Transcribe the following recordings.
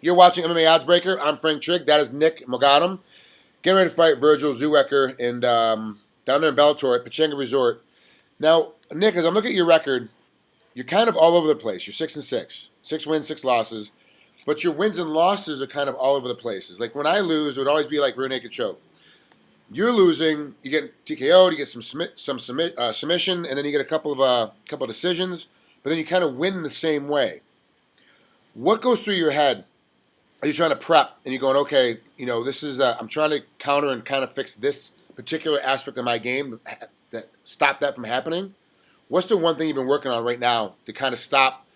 You're watching MMA Oddsbreaker. I'm Frank Trigg. That is Nick Moghaddam. Getting ready to fight Virgil Zwicker down there in Bellator at Pechanga Resort. Now, Nick, as I'm looking at your record, you're kind of all over the place. You're 6-6, 6 wins, 6 losses, but your wins and losses are kind of all over the places. Like when I lose, it would always be like rear naked choke. You're losing, you get TKO'd, you get submission, and then you get a couple of decisions, but then you kind of win the same way. What goes through your head? Are you trying to prep and you're going, okay, this is I'm trying to counter and kind of fix this particular aspect of my game that stop that from happening? What's the one thing you've been working on right now to kind of stop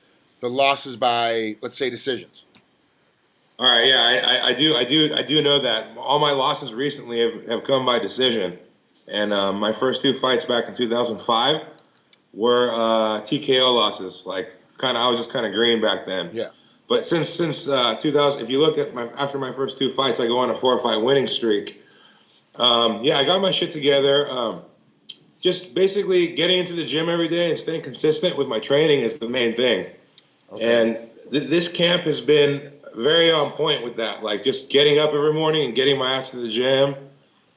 the losses by, let's say, decisions? All right, yeah, I do know that all my losses recently have come by decision, and my first 2 fights back in 2005 were TKO losses. Like, I was just kind of green back then. Yeah. But since 2000, if you look at after my first 2 fights, I go on a 4-fight winning streak. Yeah, I got my shit together. Just basically getting into the gym every day and staying consistent with my training is the main thing. Okay. And this camp has been very on point with that. Like just getting up every morning and getting my ass to the gym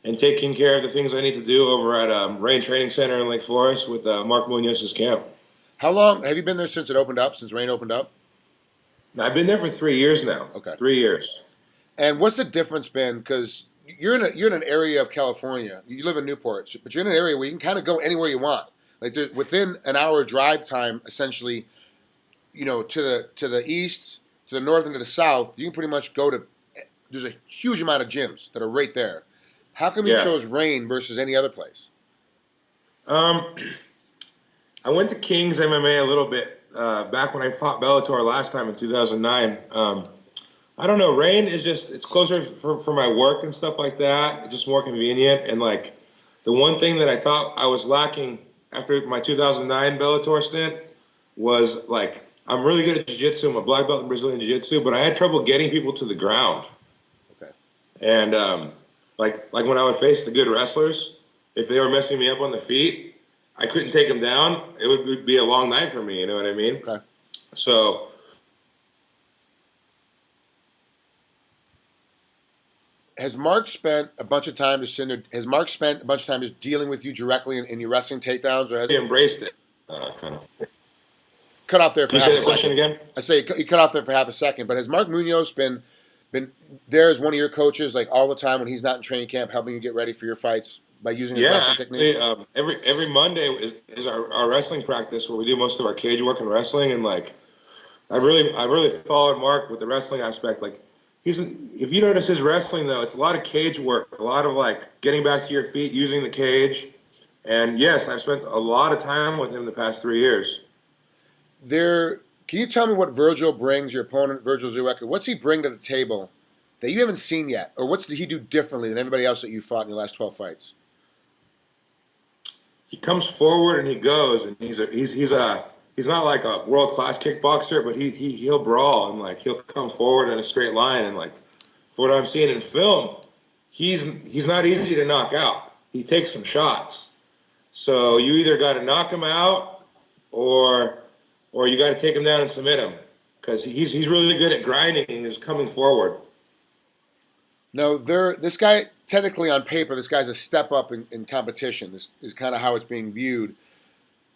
and taking care of the things I need to do over at Rain Training Center in Lake Forest with Mark Munoz's camp. How long have you been there since it opened up? Since Rain opened up? I've been there for 3 years now. Okay. 3 years. And what's the difference been? Because you're in an area of California. You live in Newport, but you're in an area where you can kind of go anywhere you want. Like within an hour drive time, essentially, to the east, to the north, and to the south, you can pretty much go to. There's a huge amount of gyms that are right there. How come you chose Rain versus any other place? I went to King's MMA a little bit back when I fought Bellator last time in 2009. I don't know. Rain is it's closer for my work and stuff like that. It's just more convenient. And like the one thing that I thought I was lacking after my 2009 Bellator stint was like I'm really good at jiu-jitsu. I'm a black belt in Brazilian jiu-jitsu, but I had trouble getting people to the ground. Okay. And like when I would face the good wrestlers, if they were messing me up on the feet, I couldn't take them down. It would be a long night for me. You know what I mean? Okay. So. Has Mark spent a bunch of time just dealing with you directly in your wrestling takedowns, or has he embraced it? Kind of. Cut off there for half a second. Can you say the question again? I say you cut off there for half a second. But has Mark Munoz been there as one of your coaches, like all the time when he's not in training camp, helping you get ready for your fights by using his wrestling technique? Every Monday is our wrestling practice where we do most of our cage work and wrestling, and like I really followed Mark with the wrestling aspect. Like if you notice his wrestling though, it's a lot of cage work, a lot of like getting back to your feet, using the cage. And yes, I've spent a lot of time with him the past 3 years. Can you tell me what Virgil brings, your opponent, Virgil Zwicker? What's he bring to the table that you haven't seen yet? Or what's did he do differently than everybody else that you fought in your last 12 fights? He comes forward and he goes, and he's not like a world-class kickboxer, but he'll brawl, and like he'll come forward in a straight line, and like for what I'm seeing in film, he's not easy to knock out. He takes some shots. So you either got to knock him out or you got to take him down and submit him, because he's really good at grinding and is coming forward. No, this guy, technically on paper, this guy's a step up in competition. This is kind of how it's being viewed.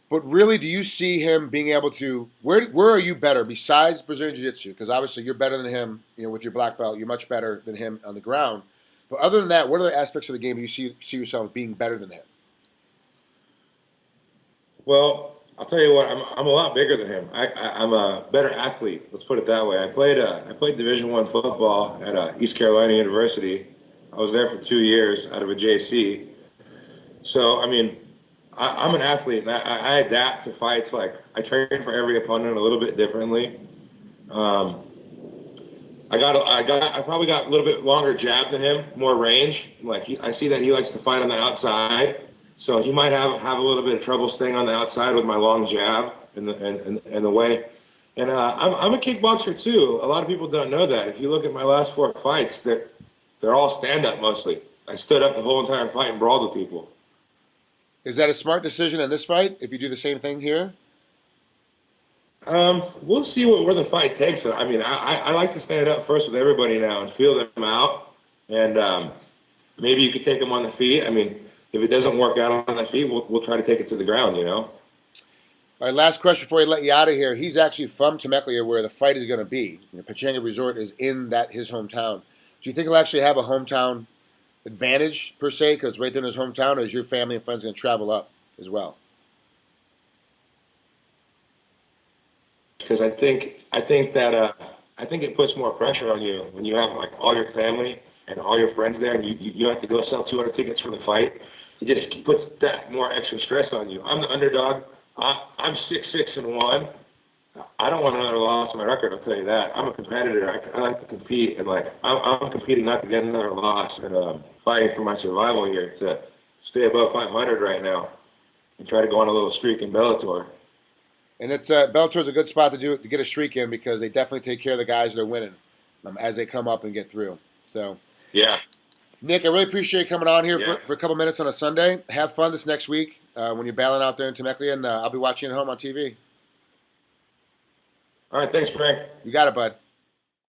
But really, do you see him being able to, where are you better besides Brazilian Jiu-Jitsu? Because obviously you're better than him, with your black belt. You're much better than him on the ground. But other than that, what other aspects of the game do you see yourself being better than him? Well, I'll tell you what, I'm a lot bigger than him. I'm a better athlete. Let's put it that way. I played Division I football at East Carolina University. I was there for 2 years out of a JC. So I mean, I'm an athlete, and I adapt to fights. Like I train for every opponent a little bit differently. I probably got a little bit longer jab than him, more range. Like I see that he likes to fight on the outside. So he might have a little bit of trouble staying on the outside with my long jab and the way. And I'm a kickboxer too. A lot of people don't know that. If you look at my last 4 fights, they're all stand-up mostly. I stood up the whole entire fight and brawled with people. Is that a smart decision in this fight if you do the same thing here? We'll see where the fight takes it. I mean, I like to stand up first with everybody now and feel them out, and maybe you could take them on the feet. I mean, if it doesn't work out on the feet, we'll try to take it to the ground. You know. All right, last question before we let you out of here. He's actually from Temecula, where the fight is going to be. Pechanga Resort is in his hometown. Do you think he'll actually have a hometown advantage per se because it's right there in his hometown, or is your family and friends going to travel up as well? Because I think it puts more pressure on you when you have like all your family and all your friends there, and you have to go sell 200 tickets for the fight. It just puts that more extra stress on you. I'm the underdog. I'm 6-6-1. I don't want another loss on my record. I'll tell you that. I'm a competitor. I like to compete, and like I'm competing not to get another loss, and fighting for my survival here to stay above 500 right now and try to go on a little streak in Bellator. And it's Bellator's a good spot to get a streak in because they definitely take care of the guys that are winning as they come up and get through. So, Yeah. Nick, I really appreciate you coming on here Yeah. for a couple minutes on a Sunday. Have fun this next week when you're battling out there in Temecula, and I'll be watching at home on TV. All right. Thanks, Frank. You got it, bud.